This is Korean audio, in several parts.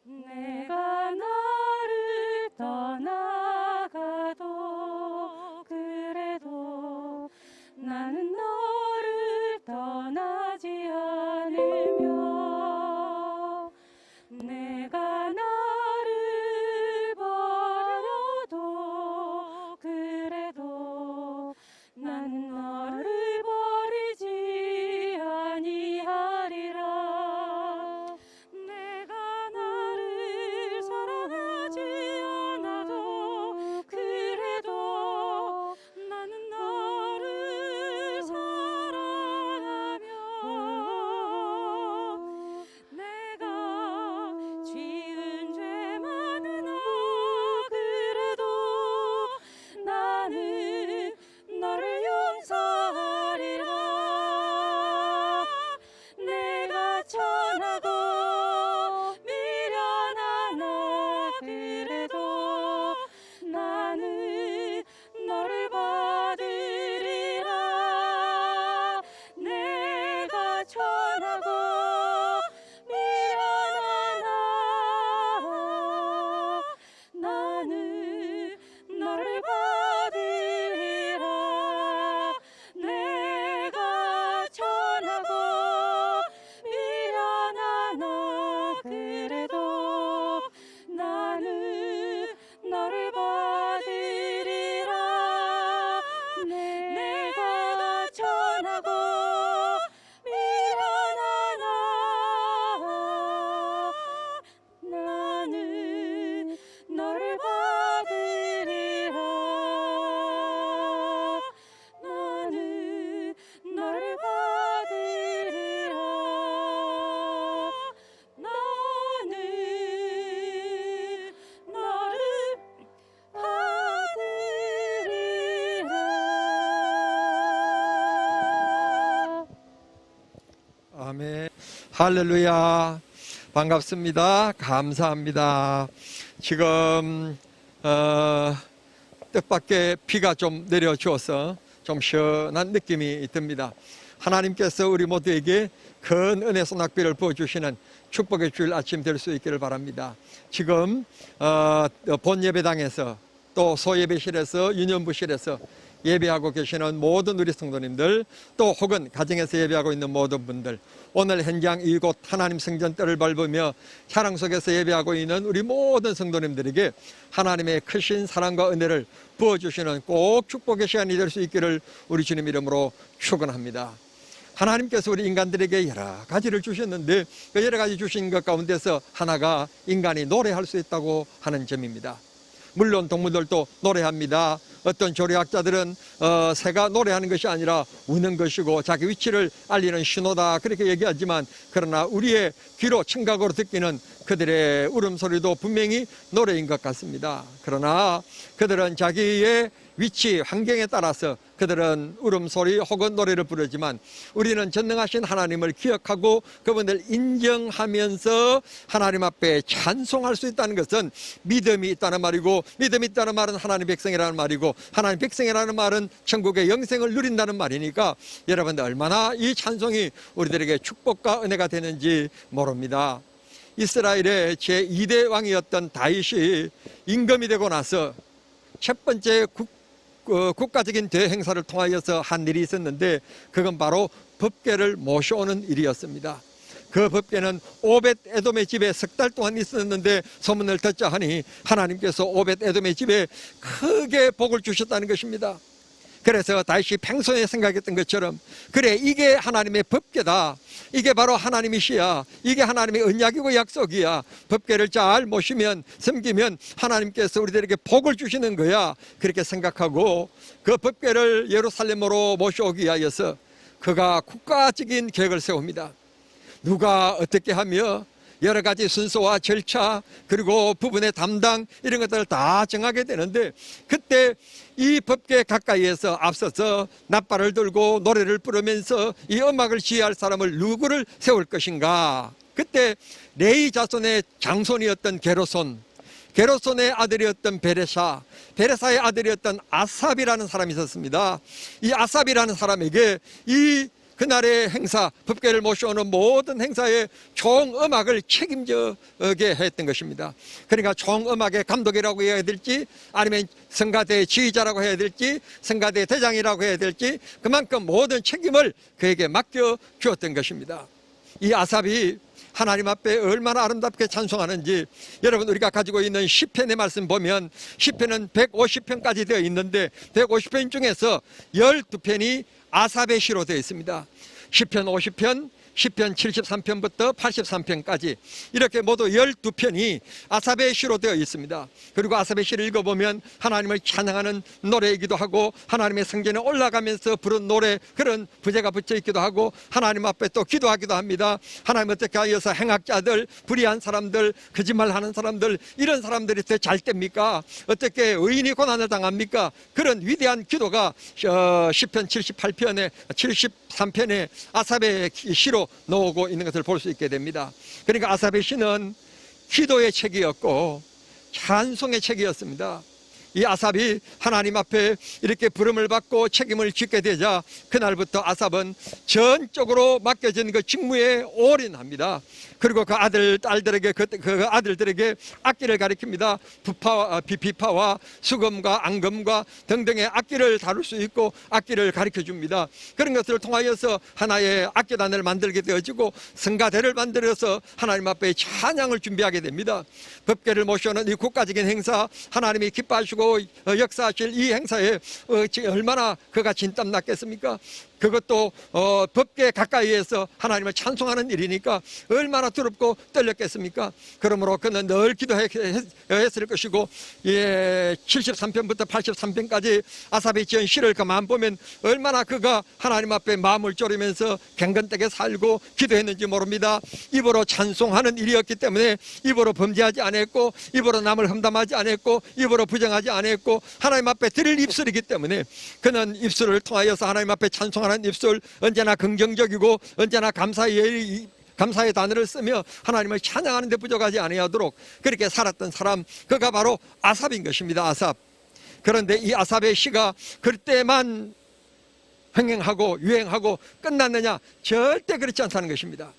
내가 너를 떠나가도 그래도 나는 너를 떠나지 않으며 내가 나를 버려도 그래도 나는 너를 버리지 아니하리라. 내가 나를 사랑하지 않아도 그래도 나는 너를 사랑하며 내가 지은 죄 많으나 그래도 나는 너를 용서하리라. 내가 천하고 미련하나 그래도 나는 너를 받으리라. 내가 천하고 미련하나 나는 너를 받으리라. 내가 천하고 미련하나 그래도 나는 너를 받으리라. 내가 천하고 미련하나 나는 너를 받으리라. 나는 너를 받으리라. 나는 너를 받으리라. 아멘. 할렐루야. 반갑습니다. 감사합니다. 지금 뜻밖의 비가 좀 내려주어서 좀 시원한 느낌이 듭니다. 하나님께서 우리 모두에게 큰 은혜 소낙비를 부어주시는 축복의 주일 아침 될 수 있기를 바랍니다. 지금 본 예배당에서 또 소예배실에서 유년부실에서 예배하고 계시는 모든 우리 성도님들, 또 혹은 가정에서 예배하고 있는 모든 분들, 오늘 현장 이곳 하나님 성전 뜰을 밟으며 사랑 속에서 예배하고 있는 우리 모든 성도님들에게 하나님의 크신 사랑과 은혜를 부어주시는 꼭 축복의 시간이 될 수 있기를 우리 주님 이름으로 축원합니다. 하나님께서 우리 인간들에게 여러 가지를 주셨는데 그 여러 가지 주신 것 가운데서 하나가 인간이 노래할 수 있다고 하는 점입니다. 물론 동물들도 노래합니다. 어떤 조리학자들은 새가 노래하는 것이 아니라 우는 것이고 자기 위치를 알리는 신호다 그렇게 얘기하지만, 그러나 우리의 귀로 청각으로 듣기는 그들의 울음소리도 분명히 노래인 것 같습니다. 그러나 그들은 자기의 위치, 환경에 따라서 그들은 울음소리 혹은 노래를 부르지만, 우리는 전능하신 하나님을 기억하고 그분을 인정하면서 하나님 앞에 찬송할 수 있다는 것은 믿음이 있다는 말이고, 믿음이 있다는 말은 하나님 백성이라는 말이고, 하나님 백성이라는 말은 천국의 영생을 누린다는 말이니까 여러분들 얼마나 이 찬송이 우리들에게 축복과 은혜가 되는지 모릅니다. 이스라엘의 제2대 왕이었던 다윗이 임금이 되고 나서 첫 번째 국가적인 대행사를 통하여서 한 일이 있었는데, 그건 바로 법궤를 모셔오는 일이었습니다. 그 법궤는 오벳 에돔의 집에 석 달 동안 있었는데 소문을 듣자 하니 하나님께서 오벳 에돔의 집에 크게 복을 주셨다는 것입니다. 그래서 다윗이 평소에 생각했던 것처럼, 그래 이게 하나님의 법궤다, 이게 바로 하나님이시야, 이게 하나님의 언약이고 약속이야, 법궤를 잘 모시면 섬기면 하나님께서 우리들에게 복을 주시는 거야, 그렇게 생각하고 그 법궤를 예루살렘으로 모셔오기 위하여서 그가 국가적인 계획을 세웁니다. 누가 어떻게 하며 여러 가지 순서와 절차 그리고 부분의 담당 이런 것들을 다 정하게 되는데, 그때 이 법궤 가까이에서 앞서서 낫발을 들고 노래를 부르면서 이 음악을 지휘할 사람을 누구를 세울 것인가. 그때 레위 자손의 장손이었던 게르손의 아들이었던 베레사의 아들이었던 아삽이라는 사람이 있었습니다. 이 아삽이라는 사람에게 이 그날의 행사, 법궤를 모셔오는 모든 행사의 총음악을 책임져게 했던 것입니다. 그러니까 총음악의 감독이라고 해야 될지, 아니면 성가대 지휘자라고 해야 될지, 성가대 대장이라고 해야 될지, 그만큼 모든 책임을 그에게 맡겨 주었던 것입니다. 이 아삽이 하나님 앞에 얼마나 아름답게 찬송하는지, 여러분 우리가 가지고 있는 시편의 말씀 보면 시편은 150편까지 되어 있는데 150편 중에서 12편이 아삽의 시로 되어 있습니다. 시편 50편, 시편 73편부터 83편까지 이렇게 모두 12편이 아삽의 시로 되어 있습니다. 그리고 아삽의 시를 읽어보면 하나님을 찬양하는 노래이기도 하고, 하나님의 성전에 올라가면서 부른 노래, 그런 부제가 붙여 있기도 하고, 하나님 앞에 또 기도하기도 합니다. 하나님 어떻게 하여서 행악자들, 불의한 사람들, 거짓말하는 사람들, 이런 사람들이 더 잘 됩니까? 어떻게 의인이 고난을 당합니까? 그런 위대한 기도가 시편 78편에 73편에 아삽의 시로 나오고 있는 것을 볼 수 있게 됩니다. 그러니까 아삽의 시는 기도의 책이었고 찬송의 책이었습니다. 이 아삽이 하나님 앞에 이렇게 부름을 받고 책임을 짓게 되자 그날부터 아삽은 전적으로 맡겨진 그 직무에 올인합니다. 그리고 그 딸들에게 그 아들들에게 악기를 가르칩니다. 비파와 수금과 앙금과 등등의 악기를 다룰 수 있고 악기를 가르쳐 줍니다. 그런 것을 통하여서 하나의 악기단을 만들게 되어지고 성가대를 만들어서 하나님 앞에 찬양을 준비하게 됩니다. 법궤를 모셔오는 이 국가적인 행사, 하나님이 기뻐하시고 역사하실 이 행사에 얼마나 그가 진땀 났겠습니까? 그것도 법궤 가까이에서 하나님을 찬송하는 일이니까 얼마나 두렵고 떨렸겠습니까? 그러므로 그는 늘 기도했을 것이고, 73편부터 83편까지 아삽이 지은 시를 그만 보면 얼마나 그가 하나님 앞에 마음을 졸이면서 갱건되게 살고 기도했는지 모릅니다. 입으로 찬송하는 일이었기 때문에 입으로 범죄하지 않았고, 입으로 남을 험담하지 않았고, 입으로 부정하지 않았고, 하나님 앞에 드릴 입술이기 때문에 그는 입술을 통하여서 하나님 앞에 찬송하는 입술, 언제나 긍정적이고 언제나 감사의 단어를 쓰며 하나님을 찬양하는 데 부족하지 아니하도록 그렇게 살았던 사람, 그가 바로 아삽인 것입니다. 아삽. 그런데 이 아삽의 시가 그때만 흥행하고 유행하고 끝났느냐? 절대 그렇지 않다는 것입니다.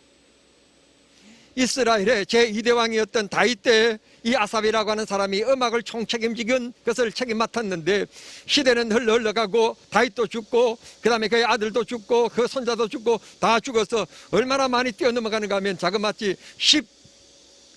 이스라엘의 제2대 왕이었던 다윗 때 이 아삽이라고 하는 사람이 음악을 총책임지긴 것을 책임 맡았는데, 시대는 흘러가고 다윗도 죽고 그 다음에 그의 아들도 죽고 그 손자도 죽고 다 죽어서 얼마나 많이 뛰어넘어가는가 하면 자그마치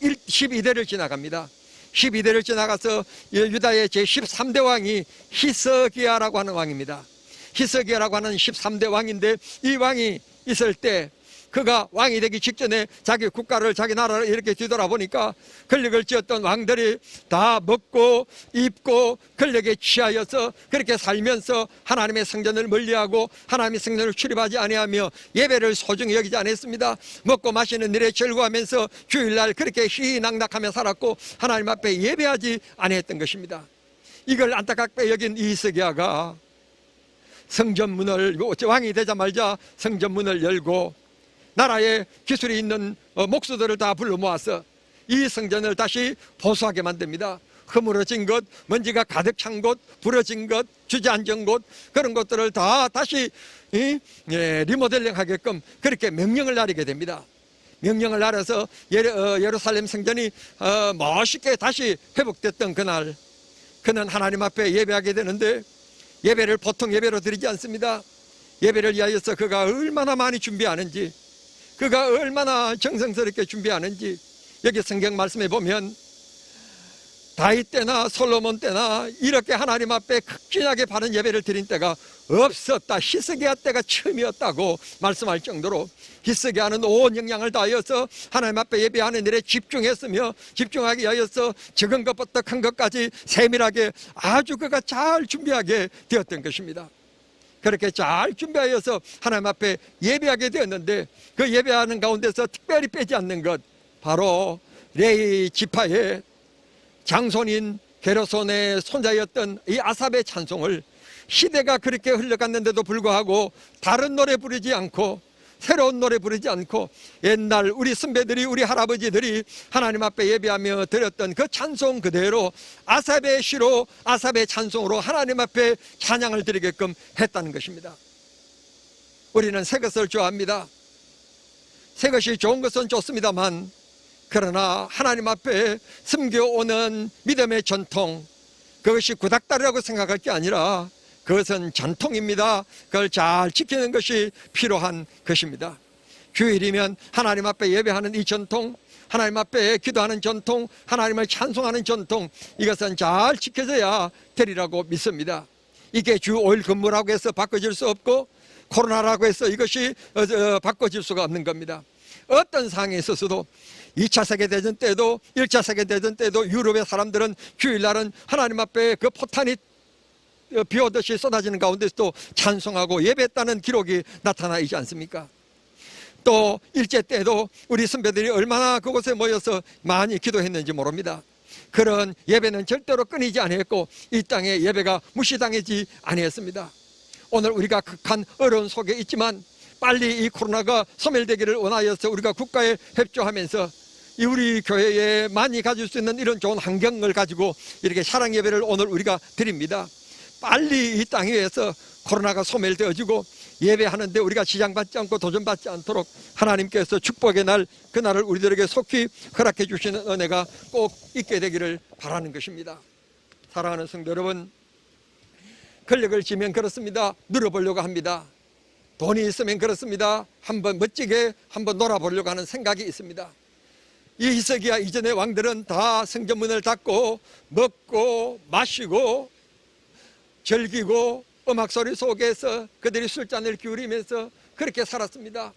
12대를 지나갑니다. 12대를 지나가서 유다의 제13대 왕이 히스기야라고 하는 왕입니다. 히스기야라고 하는 13대 왕인데, 이 왕이 있을 때 그가 왕이 되기 직전에 자기 국가를, 자기 나라를 이렇게 뒤돌아보니까 권력을 쥐었던 왕들이 다 먹고 입고 권력에 취하여서 그렇게 살면서 하나님의 성전을 멀리하고 하나님의 성전을 출입하지 아니하며 예배를 소중히 여기지 않았습니다. 먹고 마시는 일에 즐거워하면서 주일날 그렇게 희희낙낙하며 살았고 하나님 앞에 예배하지 아니했던 것입니다. 이걸 안타깝게 여긴 히스기야가 성전문을, 왕이 되자마자 성전문을 열고 나라에 기술이 있는 목수들을 다 불러 모아서 이 성전을 다시 보수하게 만듭니다. 허물어진 것, 먼지가 가득 찬 곳, 부러진 것, 주저앉은 곳, 그런 것들을 다 다시 리모델링 하게끔 그렇게 명령을 내리게 됩니다. 명령을 내려서 예루살렘 성전이 멋있게 다시 회복됐던 그날, 그는 하나님 앞에 예배하게 되는데, 예배를 보통 예배로 드리지 않습니다. 예배를 위하여서 그가 얼마나 많이 준비하는지, 그가 얼마나 정성스럽게 준비하는지, 여기 성경 말씀에 보면 다윗 때나 솔로몬 때나 이렇게 하나님 앞에 극진하게 바른 예배를 드린 때가 없었다, 히스기야 때가 처음이었다고 말씀할 정도로 히스기야는 온 영향을 다하여서 하나님 앞에 예배하는 일에 집중했으며, 집중하기 위하여서 적은 것부터 큰 것까지 세밀하게 아주 그가 잘 준비하게 되었던 것입니다. 그렇게 잘 준비하여서 하나님 앞에 예배하게 되었는데, 그 예배하는 가운데서 특별히 빼지 않는 것, 바로 레위 지파의 장손인 게르손의 손자였던 이 아삽의 찬송을 시대가 그렇게 흘러갔는데도 불구하고 다른 노래 부르지 않고 새로운 노래 부르지 않고 옛날 우리 선배들이, 우리 할아버지들이 하나님 앞에 예배하며 드렸던 그 찬송 그대로 아삽의 시로, 아삽의 찬송으로 하나님 앞에 찬양을 드리게끔 했다는 것입니다. 우리는 새 것을 좋아합니다. 새 것이 좋은 것은 좋습니다만, 그러나 하나님 앞에 숨겨오는 믿음의 전통, 그것이 구닥다리라고 생각할 게 아니라 그것은 전통입니다. 그걸 잘 지키는 것이 필요한 것입니다. 주일이면 하나님 앞에 예배하는 이 전통, 하나님 앞에 기도하는 전통, 하나님을 찬송하는 전통, 이것은 잘 지켜져야 되리라고 믿습니다. 이게 주 5일 근무라고 해서 바꿔질 수 없고, 코로나라고 해서 이것이 바꿔질 수가 없는 겁니다. 어떤 상황에 있어서도 2차 세계대전 때도 1차 세계대전 때도 유럽의 사람들은 주일날은 하나님 앞에 그 포탄이 비오듯이 쏟아지는 가운데서도 찬송하고 예배했다는 기록이 나타나 있지 않습니까? 또 일제 때도 우리 선배들이 얼마나 그곳에 모여서 많이 기도했는지 모릅니다. 그런 예배는 절대로 끊이지 아니했고 이 땅의 예배가 무시당하지 아니했습니다. 오늘 우리가 극한 어려운 속에 있지만 빨리 이 코로나가 소멸되기를 원하여서 우리가 국가에 협조하면서 이 우리 교회에 많이 가질 수 있는 이런 좋은 환경을 가지고 이렇게 사랑 예배를 오늘 우리가 드립니다. 빨리 이 땅 위에서 코로나가 소멸되어지고 예배하는데 우리가 지장받지 않고 도전받지 않도록 하나님께서 축복의 날, 그날을 우리들에게 속히 허락해 주시는 은혜가 꼭 있게 되기를 바라는 것입니다. 사랑하는 성도 여러분, 권력을 지면 그렇습니다. 누려보려고 합니다. 돈이 있으면 그렇습니다. 한번 멋지게 한번 놀아보려고 하는 생각이 있습니다. 이 히스기야 이전의 왕들은 다 성전문을 닫고 먹고 마시고 즐기고 음악소리 속에서 그들이 술잔을 기울이면서 그렇게 살았습니다.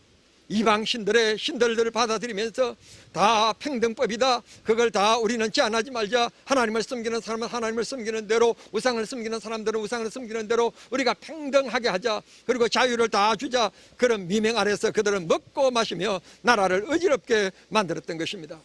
이방 신들의 신들을 받아들이면서 다 평등법이다, 그걸 다 우리는 제한하지 말자, 하나님을 섬기는 사람은 하나님을 섬기는 대로, 우상을 섬기는 사람들은 우상을 섬기는 대로 우리가 평등하게 하자, 그리고 자유를 다 주자, 그런 미명 아래서 그들은 먹고 마시며 나라를 어지럽게 만들었던 것입니다.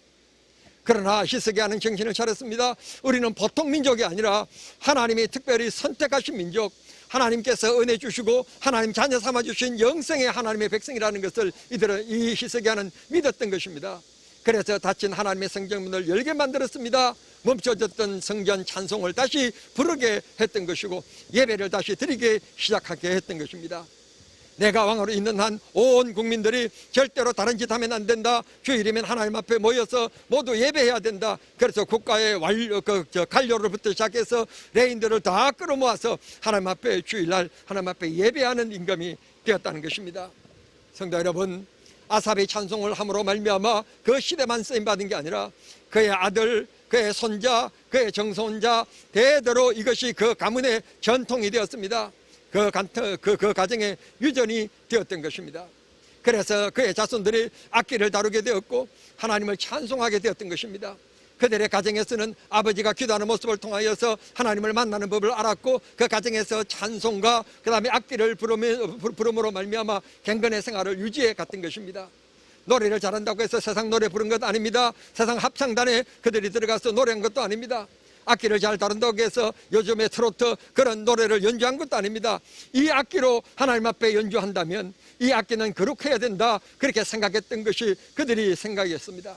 그러나 히스기야는 정신을 차렸습니다. 우리는 보통 민족이 아니라 하나님이 특별히 선택하신 민족, 하나님께서 은혜 주시고 하나님 자녀 삼아 주신 영생의 하나님의 백성이라는 것을 이 히스기야는 믿었던 것입니다. 그래서 닫힌 하나님의 성전문을 열게 만들었습니다. 멈춰졌던 성전 찬송을 다시 부르게 했던 것이고 예배를 다시 드리게 시작하게 했던 것입니다. 내가 왕으로 있는 한 온 국민들이 절대로 다른 짓 하면 안 된다. 주일이면 하나님 앞에 모여서 모두 예배해야 된다. 그래서 국가의 관료로부터 시작해서 레인들을 다 끌어모아서 하나님 앞에 주일날 하나님 앞에 예배하는 임금이 되었다는 것입니다. 성도 여러분, 아삽의 찬송을 함으로 말미암아 그 시대만 쓰임받은 게 아니라 그의 아들, 그의 손자, 그의 정손자 대대로 이것이 그 가문의 전통이 되었습니다. 그 가정의 유전이 되었던 것입니다. 그래서 그의 자손들이 악기를 다루게 되었고 하나님을 찬송하게 되었던 것입니다. 그들의 가정에서는 아버지가 기도하는 모습을 통하여서 하나님을 만나는 법을 알았고 그 가정에서 찬송과 그 다음에 악기를 부름으로 말미암아 경건의 생활을 유지해 갔던 것입니다. 노래를 잘한다고 해서 세상 노래 부른 것 아닙니다. 세상 합창단에 그들이 들어가서 노래한 것도 아닙니다. 악기를 잘 다룬다고 해서 요즘의 트로트 그런 노래를 연주한 것도 아닙니다. 이 악기로 하나님 앞에 연주한다면 이 악기는 거룩해야 된다, 그렇게 생각했던 것이 그들이 생각이었습니다.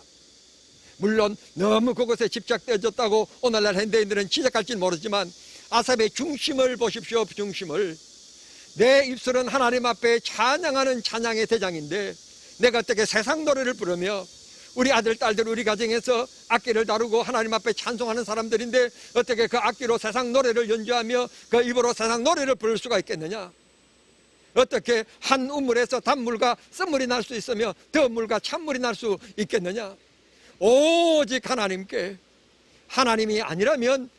물론 너무 그것에 집착되어졌다고 오늘날 현대인들은 지적할지는 모르지만 아삽의 중심을 보십시오. 중심을, 내 입술은 하나님 앞에 찬양하는 찬양의 대장인데 내가 어떻게 세상 노래를 부르며 우리 아들, 딸들, 우리 가정에서 악기를 다루고 하나님 앞에 찬송하는 사람들인데 어떻게 그 악기로 세상 노래를 연주하며 그 입으로 세상 노래를 부를 수가 있겠느냐? 어떻게 한 우물에서 단물과 쓴물이 날 수 있으며 더물과 찬물이 날 수 있겠느냐? 오직 하나님께, 하나님이 아니라면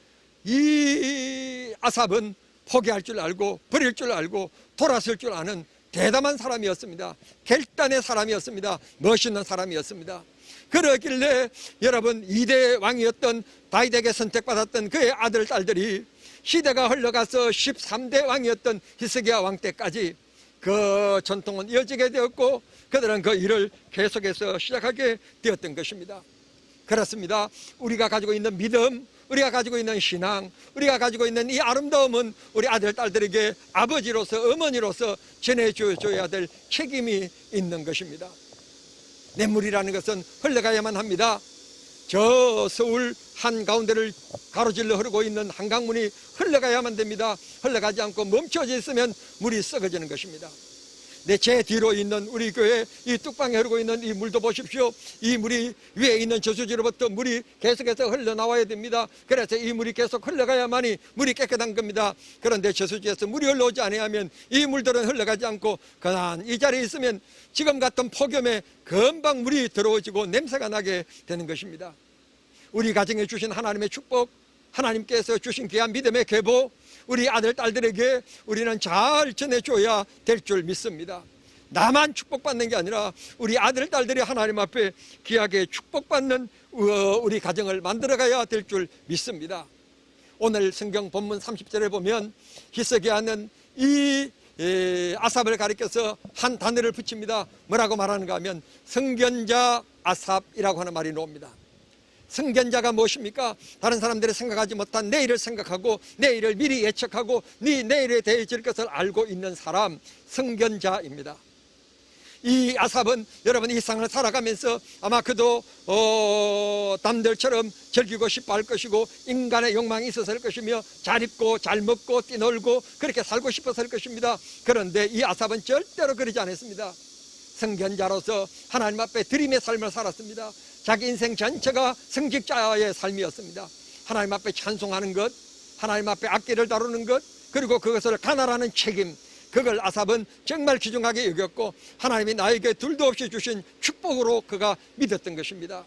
이 아삽은 포기할 줄 알고 버릴 줄 알고 돌아설 줄 아는 대담한 사람이었습니다. 결단의 사람이었습니다. 멋있는 사람이었습니다. 그러길래 여러분, 2대 왕이었던 다윗에게 선택받았던 그의 아들, 딸들이 시대가 흘러가서 13대 왕이었던 히스기야 왕 때까지 그 전통은 이어지게 되었고 그들은 그 일을 계속해서 시작하게 되었던 것입니다. 그렇습니다. 우리가 가지고 있는 믿음, 우리가 가지고 있는 신앙, 우리가 가지고 있는 이 아름다움은 우리 아들, 딸들에게 아버지로서, 어머니로서 전해줘야 될 책임이 있는 것입니다. 냇물이라는 것은 흘러가야만 합니다. 저 서울 한가운데를 가로질러 흐르고 있는 한강문이 흘러가야만 됩니다. 흘러가지 않고 멈춰져 있으면 물이 썩어지는 것입니다. 제 뒤로 있는 우리 교회 이 뚝방에 흐르고 있는 이 물도 보십시오. 이 물이 위에 있는 저수지로부터 물이 계속해서 흘러나와야 됩니다. 그래서 이 물이 계속 흘러가야만이 물이 깨끗한 겁니다. 그런데 저수지에서 물이 흘러오지 아니하면 이 물들은 흘러가지 않고 그냥 이 자리에 있으면 지금 같은 폭염에 금방 물이 더러워지고 냄새가 나게 되는 것입니다. 우리 가정에 주신 하나님의 축복, 하나님께서 주신 귀한 믿음의 계보, 우리 아들, 딸들에게 우리는 잘 전해줘야 될 줄 믿습니다. 나만 축복받는 게 아니라 우리 아들, 딸들이 하나님 앞에 귀하게 축복받는 우리 가정을 만들어가야 될 줄 믿습니다. 오늘 성경 본문 30절에 보면 히스기야는 이 아삽을 가리켜서 한 단어를 붙입니다. 뭐라고 말하는가 하면 성견자 아삽이라고 하는 말이 나옵니다. 성견자가 무엇입니까? 다른 사람들이 생각하지 못한 내일을 생각하고 내일을 미리 예측하고 내일에 대해질 것을 알고 있는 사람, 성견자입니다. 이 아삽은 여러분 이 세상을 살아가면서 아마 그도 남들처럼 즐기고 싶어 할 것이고 인간의 욕망이 있어서 할 것이며 잘 입고 잘 먹고 뛰놀고 그렇게 살고 싶어서 할 것입니다. 그런데 이 아삽은 절대로 그러지 않았습니다. 성견자로서 하나님 앞에 드림의 삶을 살았습니다. 자기 인생 전체가 성직자의 삶이었습니다. 하나님 앞에 찬송하는 것, 하나님 앞에 악기를 다루는 것, 그리고 그것을 관할하는 책임, 그걸 아삽은 정말 귀중하게 여겼고 하나님이 나에게 둘도 없이 주신 축복으로 그가 믿었던 것입니다.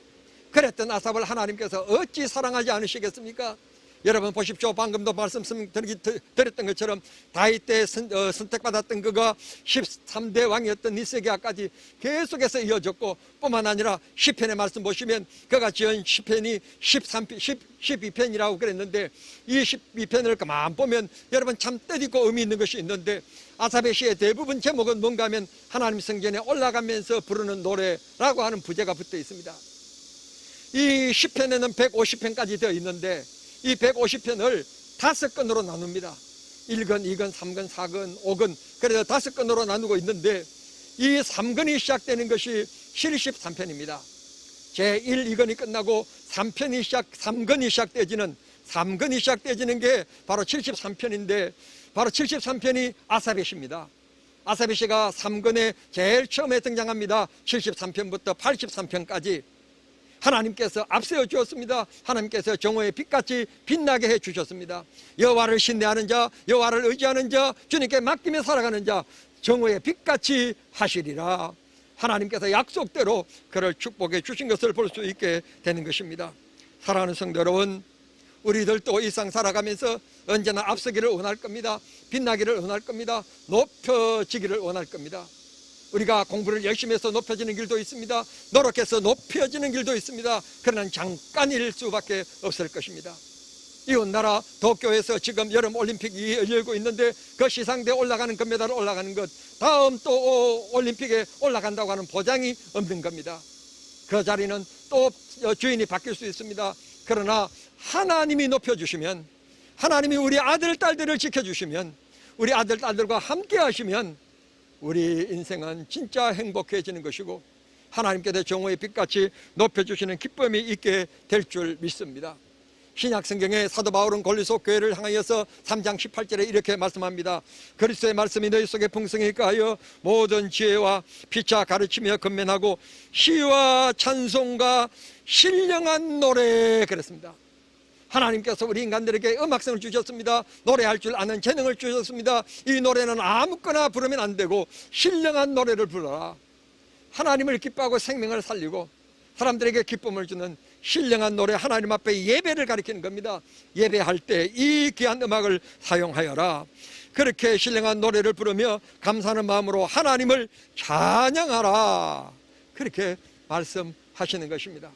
그랬던 아삽을 하나님께서 어찌 사랑하지 않으시겠습니까? 여러분 보십시오. 방금도 말씀드렸던 것처럼 다윗 때 선택받았던 그가 13대 왕이었던 히스기야까지 계속해서 이어졌고 뿐만 아니라 시편의 말씀 보시면 그가 지은 시편이 12편이라고 그랬는데 이 12편을 가만 보면 여러분 참 뜻있고 의미 있는 것이 있는데 아삽의 시의 대부분 제목은 뭔가 하면 하나님 성전에 올라가면서 부르는 노래라고 하는 부제가 붙어 있습니다. 이 시편에는 150편까지 되어 있는데 이 150편을 5건으로 나눕니다. 1건, 2건, 3건, 4건, 5건 그래서 5건으로 나누고 있는데 이 3건이 시작되는 것이 73편입니다. 제1, 2건이 끝나고 3건이 시작되지는 게 바로 73편인데 바로 73편이 아삽의 시입니다. 아삽의 시가 3건에 제일 처음에 등장합니다. 73편부터 83편까지 하나님께서 앞세워 주었습니다. 하나님께서 정오의 빛같이 빛나게 해 주셨습니다. 여호와를 신뢰하는 자, 여호와를 의지하는 자, 주님께 맡기며 살아가는 자 정오의 빛같이 하시리라. 하나님께서 약속대로 그를 축복해 주신 것을 볼 수 있게 되는 것입니다. 사랑하는 성도 여러분, 우리들도 이 세상 살아가면서 언제나 앞서기를 원할 겁니다. 빛나기를 원할 겁니다. 높여지기를 원할 겁니다. 우리가 공부를 열심히 해서 높여지는 길도 있습니다. 노력해서 높여지는 길도 있습니다. 그러나 잠깐일 수밖에 없을 것입니다. 이웃나라 도쿄에서 지금 여름 올림픽이 열리고 있는데 그 시상대에 올라가는 금메달을 올라가는 것 다음 또 올림픽에 올라간다고 하는 보장이 없는 겁니다. 그 자리는 또 주인이 바뀔 수 있습니다. 그러나 하나님이 높여주시면, 하나님이 우리 아들 딸들을 지켜주시면, 우리 아들 딸들과 함께 하시면 우리 인생은 진짜 행복해지는 것이고 하나님께서 정오의 빛같이 높여주시는 기쁨이 있게 될 줄 믿습니다. 신약성경에 사도 바울은 골로새 교회를 향하여서 3장 18절에 이렇게 말씀합니다. 그리스도의 말씀이 너희 속에 풍성하게 하여 모든 지혜와 피차 가르치며 건면하고 시와 찬송과 신령한 노래 그랬습니다. 하나님께서 우리 인간들에게 음악성을 주셨습니다. 노래할 줄 아는 재능을 주셨습니다. 이 노래는 아무거나 부르면 안 되고 신령한 노래를 불러라. 하나님을 기뻐하고 생명을 살리고 사람들에게 기쁨을 주는 신령한 노래, 하나님 앞에 예배를 가리키는 겁니다. 예배할 때 이 귀한 음악을 사용하여라. 그렇게 신령한 노래를 부르며 감사하는 마음으로 하나님을 찬양하라. 그렇게 말씀하시는 것입니다.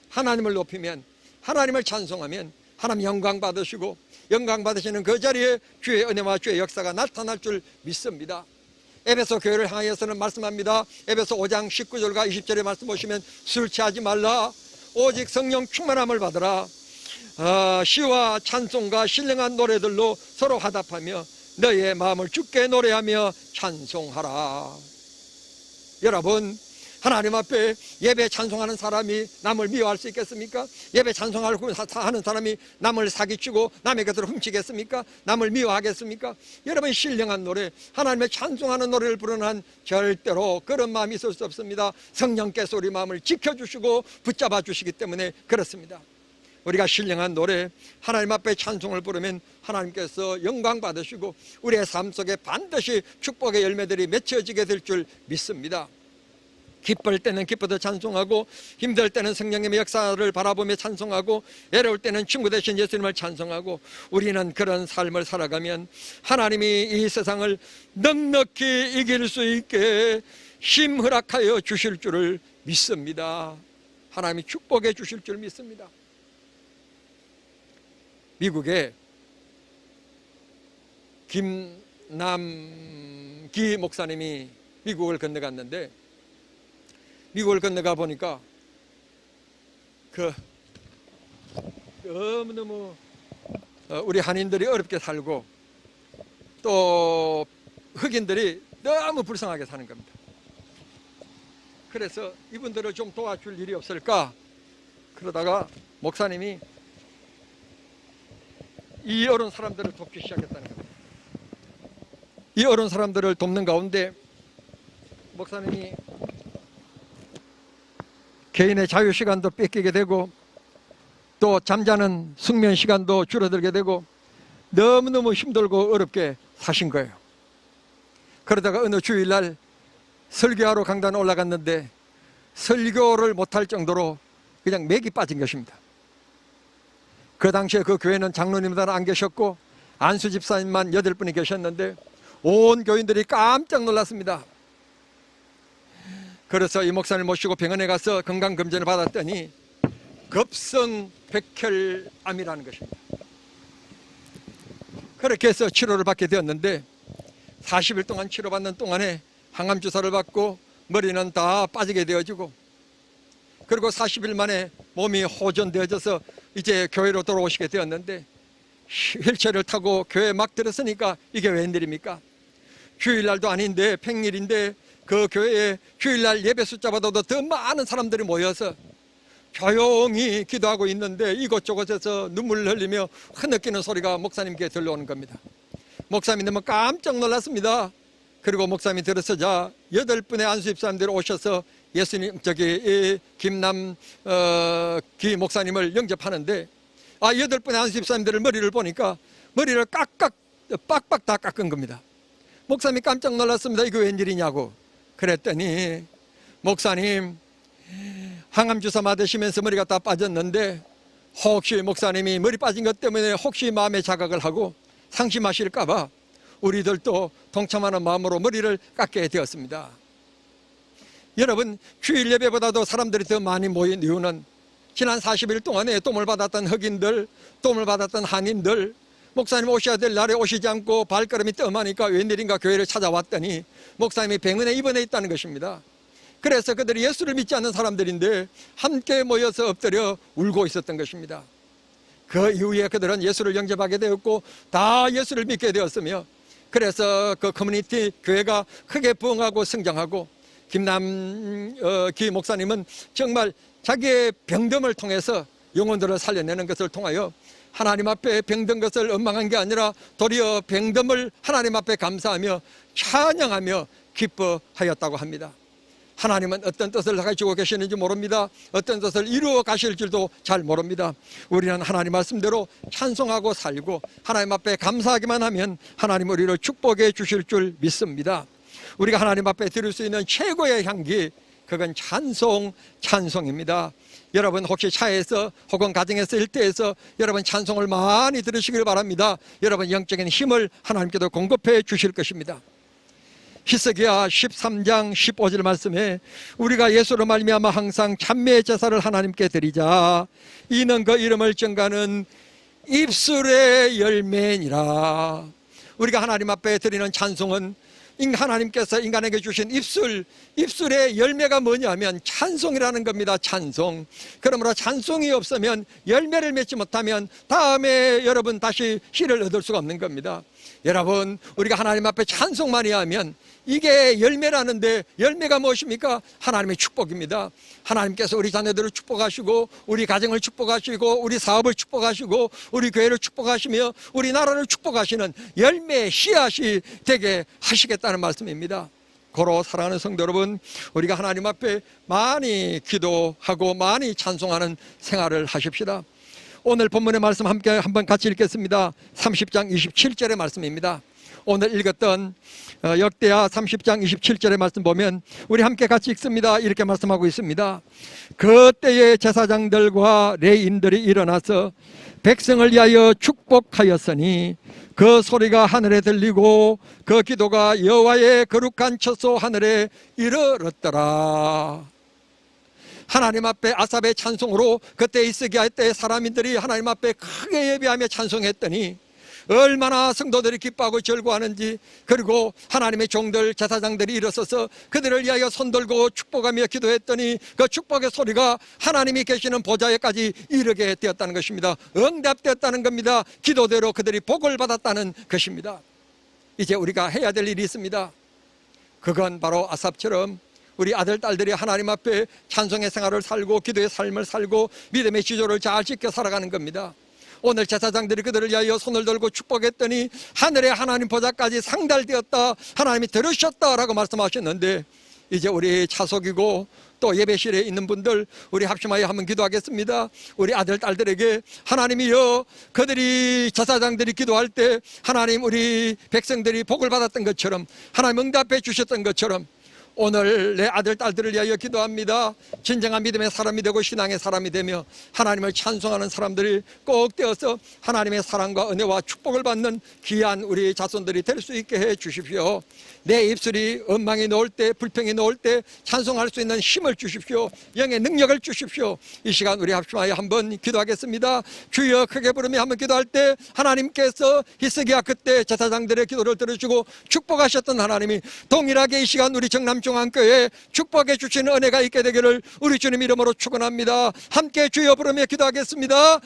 하나님을 높이면, 하나님을 찬송하면 하나님 영광 받으시고 영광 받으시는 그 자리에 주의 은혜와 주의 역사가 나타날 줄 믿습니다. 에베소 교회를 향하여서는 말씀합니다. 에베소 5장 19절과 20절의 말씀 보시면 술 취하지 말라. 오직 성령 충만함을 받으라. 시와 찬송과 신령한 노래들로 서로 화답하며 너희의 마음을 주께 노래하며 찬송하라. 여러분, 하나님 앞에 예배 찬송하는 사람이 남을 미워할 수 있겠습니까? 예배 찬송하는 사람이 남을 사기치고 남의 것을 훔치겠습니까? 남을 미워하겠습니까? 여러분, 신령한 노래, 하나님의 찬송하는 노래를 부르는 한 절대로 그런 마음이 있을 수 없습니다. 성령께서 우리 마음을 지켜주시고 붙잡아 주시기 때문에 그렇습니다. 우리가 신령한 노래, 하나님 앞에 찬송을 부르면 하나님께서 영광 받으시고 우리의 삶 속에 반드시 축복의 열매들이 맺혀지게 될 줄 믿습니다. 기쁠 때는 기뻐도 찬송하고, 힘들 때는 성령님의 역사를 바라보며 찬송하고, 외로울 때는 친구 되신 예수님을 찬송하고, 우리는 그런 삶을 살아가면 하나님이 이 세상을 넉넉히 이길 수 있게 힘 허락하여 주실 줄을 믿습니다. 하나님이 축복해 주실 줄 믿습니다. 미국의 김남기 목사님이 미국을 건너갔는데, 미국을 건너가 보니까 너무너무 우리 한인들이 어렵게 살고 또 흑인들이 너무 불쌍하게 사는 겁니다. 그래서 이분들을 좀 도와줄 일이 없을까 그러다가 목사님이 이 어려운 사람들을 돕기 시작했다는 겁니다. 이 어려운 사람들을 돕는 가운데 목사님이 개인의 자유 시간도 뺏기게 되고 또 잠자는 숙면 시간도 줄어들게 되고 너무너무 힘들고 어렵게 사신 거예요. 그러다가 어느 주일날 설교하러 강단에 올라갔는데 설교를 못할 정도로 그냥 맥이 빠진 것입니다. 그 당시에 그 교회는 장로님들은 안 계셨고 안수 집사님만 8분이 계셨는데 온 교인들이 깜짝 놀랐습니다. 그래서 이 목사님을 모시고 병원에 가서 건강검진을 받았더니 급성 백혈암이라는 것입니다. 그렇게 해서 치료를 받게 되었는데 40일 동안 치료받는 동안에 항암 주사를 받고 머리는 다 빠지게 되어지고, 그리고 40일 만에 몸이 호전되어져서 이제 교회로 돌아오시게 되었는데, 휠체어를 타고 교회에 막 들었으니까 이게 웬일입니까? 주일날도 아닌데 평일인데 그 교회에 주일날 예배 숫자보다도 더 많은 사람들이 모여서 조용히 기도하고 있는데 이곳저곳에서 눈물을 흘리며 흐느끼는 소리가 목사님께 들려오는 겁니다. 목사님이 너무 깜짝 놀랐습니다. 그리고 목사님이 들어서자 8분의 안수 집사님들이 오셔서 예수님 김남기 목사님을 영접하는데, 8분의 안수 집사님들을 머리를 보니까 머리를 빡빡 다 깎은 겁니다. 목사님이 깜짝 놀랐습니다. 이거 웬일이냐고. 그랬더니 목사님 항암 주사 맞으시면서 머리가 다 빠졌는데 혹시 목사님이 머리 빠진 것 때문에 혹시 마음에 자각을 하고 상심하실까봐 우리들도 동참하는 마음으로 머리를 깎게 되었습니다. 여러분, 주일 예배보다도 사람들이 더 많이 모인 이유는 지난 40일 동안에 도움을 받았던 흑인들, 도움을 받았던 한인들, 목사님 오셔야 될 날에 오시지 않고 발걸음이 뜸하니까 웬일인가 교회를 찾아왔더니 목사님이 병원에 입원해 있다는 것입니다. 그래서 그들이 예수를 믿지 않는 사람들인데 함께 모여서 엎드려 울고 있었던 것입니다. 그 이후에 그들은 예수를 영접하게 되었고 다 예수를 믿게 되었으며, 그래서 그 커뮤니티 교회가 크게 부흥하고 성장하고, 김남기 목사님은 정말 자기의 병듦을 통해서 영혼들을 살려내는 것을 통하여 하나님 앞에 병든 것을 원망한 게 아니라 도리어 병듦을 하나님 앞에 감사하며 찬양하며 기뻐하였다고 합니다. 하나님은 어떤 뜻을 가지고 계시는지 모릅니다. 어떤 뜻을 이루어 가실 줄도 잘 모릅니다. 우리는 하나님 말씀대로 찬송하고 살고 하나님 앞에 감사하기만 하면 하나님 우리를 축복해 주실 줄 믿습니다. 우리가 하나님 앞에 드릴 수 있는 최고의 향기, 그건 찬송입니다. 여러분 혹시 차에서 혹은 가정에서 일대에서 여러분 찬송을 많이 들으시길 바랍니다. 여러분 영적인 힘을 하나님께도 공급해 주실 것입니다. 히스기야 13장 15절 말씀에 우리가 예수로 말미암아 항상 찬미의 제사를 하나님께 드리자. 이는 그 이름을 증가하는 입술의 열매니라. 우리가 하나님 앞에 드리는 찬송은 하나님께서 인간에게 주신 입술의 열매가 뭐냐면 찬송이라는 겁니다. 찬송. 그러므로 찬송이 없으면 열매를 맺지 못하면 다음에 여러분 다시 씨를 얻을 수가 없는 겁니다. 여러분, 우리가 하나님 앞에 찬송 많이 하면 이게 열매라는데 열매가 무엇입니까? 하나님의 축복입니다. 하나님께서 우리 자녀들을 축복하시고 우리 가정을 축복하시고 우리 사업을 축복하시고 우리 교회를 축복하시며 우리 나라를 축복하시는 열매의 씨앗이 되게 하시겠다는 말씀입니다. 고로 사랑하는 성도 여러분, 우리가 하나님 앞에 많이 기도하고 많이 찬송하는 생활을 하십시다. 오늘 본문의 말씀 함께 한번 같이 읽겠습니다. 30장 27절의 말씀입니다. 오늘 읽었던 역대하 30장 27절의 말씀 보면 우리 함께 같이 읽습니다. 이렇게 말씀하고 있습니다. 그때에 제사장들과 레위인들이 일어나서 백성을 위하여 축복하였으니 그 소리가 하늘에 들리고 그 기도가 여호와의 거룩한 처소 하늘에 이르렀더라. 하나님 앞에 아삽의 찬송으로 그때 이스기야 때 사람들이 하나님 앞에 크게 예배하며 찬송했더니 얼마나 성도들이 기뻐하고 절구하는지, 그리고 하나님의 종들 제사장들이 일어서서 그들을 위하여 손들고 축복하며 기도했더니 그 축복의 소리가 하나님이 계시는 보좌에까지 이르게 되었다는 것입니다. 응답되었다는 겁니다. 기도대로 그들이 복을 받았다는 것입니다. 이제 우리가 해야 될 일이 있습니다. 그건 바로 아삽처럼 우리 아들 딸들이 하나님 앞에 찬송의 생활을 살고 기도의 삶을 살고 믿음의 지조를 잘 지켜 살아가는 겁니다. 오늘 제사장들이 그들을 위하여 손을 들고 축복했더니 하늘에 하나님 보좌까지 상달되었다, 하나님이 들으셨다라고 말씀하셨는데, 이제 우리 차속이고 또 예배실에 있는 분들 우리 합심하여 한번 기도하겠습니다. 우리 아들 딸들에게 하나님이여, 그들이 제사장들이 기도할 때 하나님 우리 백성들이 복을 받았던 것처럼, 하나님 응답해 주셨던 것처럼 오늘 내 아들 딸들을 위하여 기도합니다. 진정한 믿음의 사람이 되고 신앙의 사람이 되며 하나님을 찬송하는 사람들이 꼭 되어서 하나님의 사랑과 은혜와 축복을 받는 귀한 우리 자손들이 될 수 있게 해 주십시오. 내 입술이 엉망이 놓을 때, 불평이 놓을 때 찬송할 수 있는 힘을 주십시오. 영의 능력을 주십시오. 이 시간 우리 합심하여 한번 기도하겠습니다. 주여 크게 부르며 한번 기도할 때 하나님께서 히스기야 그때 제사장들의 기도를 들어주고 축복하셨던 하나님이 동일하게 이 시간 우리 정남중앙교회에 축복해 주시는 은혜가 있게 되기를 우리 주님 이름으로 축원합니다. 함께 주여 부르며 기도하겠습니다.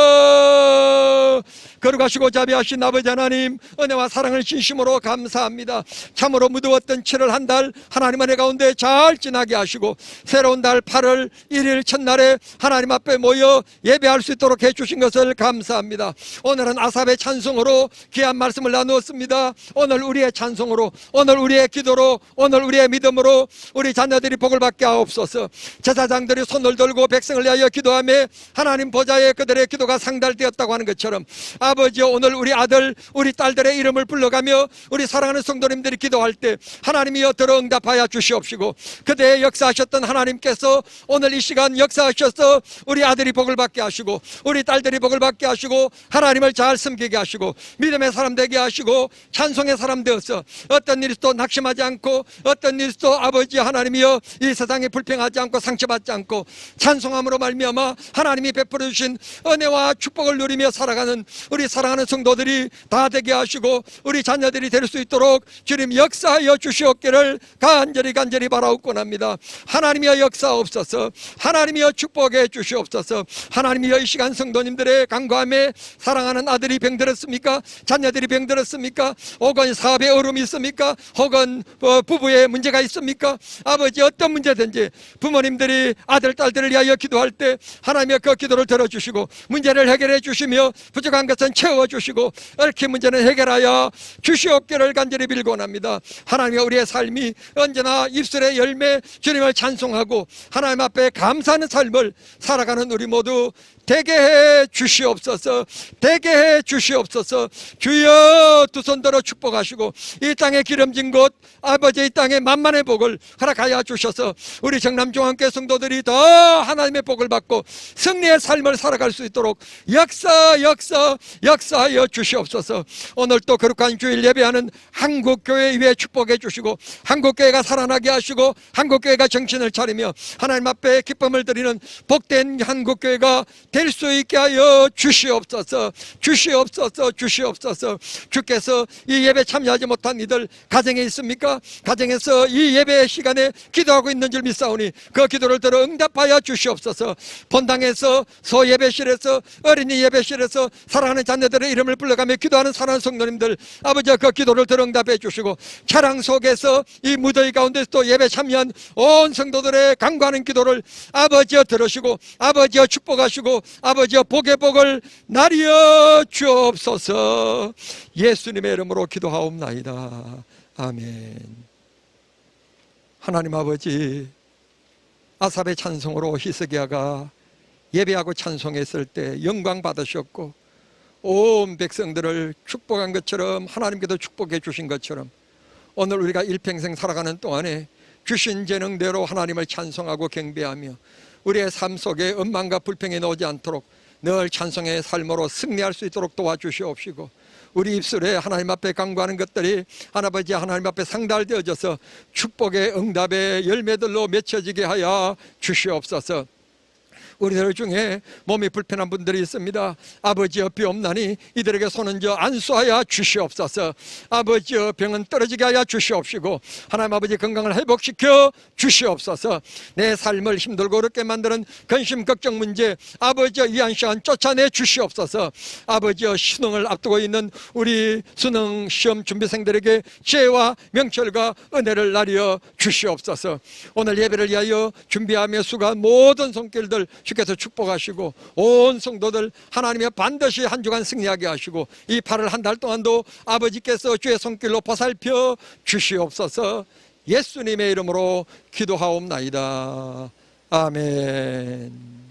주여, 거룩하시고 자비하신 아버지 하나님, 은혜와 사랑을 진심으로 감사합니다. 참으로 무더웠던 7월 한 달 하나님 은혜 가운데 잘 지나게 하시고 새로운 달 8월 1일 첫날에 하나님 앞에 모여 예배할 수 있도록 해주신 것을 감사합니다. 오늘은 아삽의 찬송으로 귀한 말씀을 나누었습니다. 오늘 우리의 찬송으로, 오늘 우리의 기도로, 오늘 우리의 믿음으로 우리 자녀들이 복을 받게 하옵소서. 제사장들이 손을 들고 백성을 위하여 기도하며 하나님 보좌에 그들의 기도가 상달되었다고 하는 것처럼 아버지여, 오늘 우리 아들 우리 딸들의 이름을 불러가며 우리 사랑하는 성도님들이 기도할 때 하나님이여 들어 응답하여 주시옵시고, 그대의 역사하셨던 하나님께서 오늘 이 시간 역사하셔서 우리 아들이 복을 받게 하시고 우리 딸들이 복을 받게 하시고 하나님을 잘 섬기게 하시고 믿음의 사람 되게 하시고 찬송의 사람 되어서 어떤 일도 낙심하지 않고 어떤 일도 아버지 하나님이여 이 세상에 불평하지 않고 상처받지 않고 찬송함으로 말미암아 하나님이 베풀어 주신 은혜와 축복을 누리며 살아가는 우리 사랑하는 성도들이 다 되게 하시고 우리 자녀들이 될 수 있도록 주님 역사하여 주시옵기를 간절히 바라옵곤합니다. 하나님이여 역사옵소서. 하나님이여 축복해 주시옵소서. 하나님이여 이 시간 성도님들의 간구함에 사랑하는 아들이 병들었습니까? 자녀들이 병들었습니까? 혹은 사업에 어려움이 있습니까? 혹은 부부에 문제가 있습니까? 아버지, 어떤 문제든지 부모님들이 아들 딸들을 위하여 기도할 때 하나님의 그 기도를 들어주시고 문제를 해결해 주시며 부족한 것은 채워주시고 얽힌 문제는 해결하여 주시옵기를 간절히 빌곤합니다. 하나님의 우리의 삶이 언제나 입술의 열매 주님을 찬송하고 하나님 앞에 감사하는 삶을 살아가는 우리 모두 되게 해 주시옵소서. 되게 해 주시옵소서. 주여, 두 손 들어 축복하시고 이 땅에 기름진 곳 아버지 이 땅에 만만의 복을 허락하여 주셔서 우리 정남중앙교회 성도들이 더 하나님의 복을 받고 승리의 삶을 살아갈 수 있도록 역사하여 주시옵소서. 오늘 또 거룩한 주일 예배하는 한국교회 위에 축복해 주시고 한국교회가 살아나게 하시고 한국교회가 정신을 차리며 하나님 앞에 기쁨을 드리는 복된 한국교회가 될 수 있게 하여 주시옵소서. 주시옵소서. 주시옵소서. 주께서 이 예배 참여하지 못한 이들 가정에 있습니까? 가정에서 이 예배 시간에 기도하고 있는 줄 믿사오니 그 기도를 들어 응답하여 주시옵소서. 본당에서 소예배실에서 어린이 예배실에서 사랑하는 자녀들의 이름을 불러가며 기도하는 사랑하는 성도님들 아버지 그 기도를 들어 응답해 주시고 차량 속에서 이 무더위 가운데서 또 예배 참여한 온 성도들의 간구하는 기도를 아버지여 들으시고 아버지여 축복하시고 아버지여 복의 복을 나리어 주옵소서. 예수님의 이름으로 기도하옵나이다. 아멘. 하나님 아버지, 아삽의 찬송으로 히스기야가 예배하고 찬송했을 때 영광 받으셨고 온 백성들을 축복한 것처럼 하나님께도 축복해 주신 것처럼 오늘 우리가 일평생 살아가는 동안에 주신 재능대로 하나님을 찬송하고 경배하며 우리의 삶 속에 원망과 불평이 나오지 않도록 늘 찬송의 삶으로 승리할 수 있도록 도와주시옵시고 우리 입술에 하나님 앞에 간구하는 것들이 하나님 하나님 앞에 상달되어져서 축복의 응답의 열매들로 맺혀지게 하여 주시옵소서. 우리들 중에 몸이 불편한 분들이 있습니다. 아버지여 비옵나니 이들에게 손은 안수하여 주시옵소서. 아버지여 병은 떨어지게 하여 주시옵시고 하나님 아버지 건강을 회복시켜 주시옵소서. 내 삶을 힘들고 어렵게 만드는 근심 걱정 문제 아버지여 이 한 시간 쫓아내 주시옵소서. 아버지여 수능을 앞두고 있는 우리 수능 시험 준비생들에게 지혜와 명철과 은혜를 나리어 주시옵소서. 오늘 예배를 위하여 준비하며 수고한 모든 손길들 주께서 축복하시고 온 성도들 하나님의 반드시 한 주간 승리하게 하시고 이 8월 한 달 동안도 아버지께서 주의 손길로 보살펴 주시옵소서. 예수님의 이름으로 기도하옵나이다. 아멘.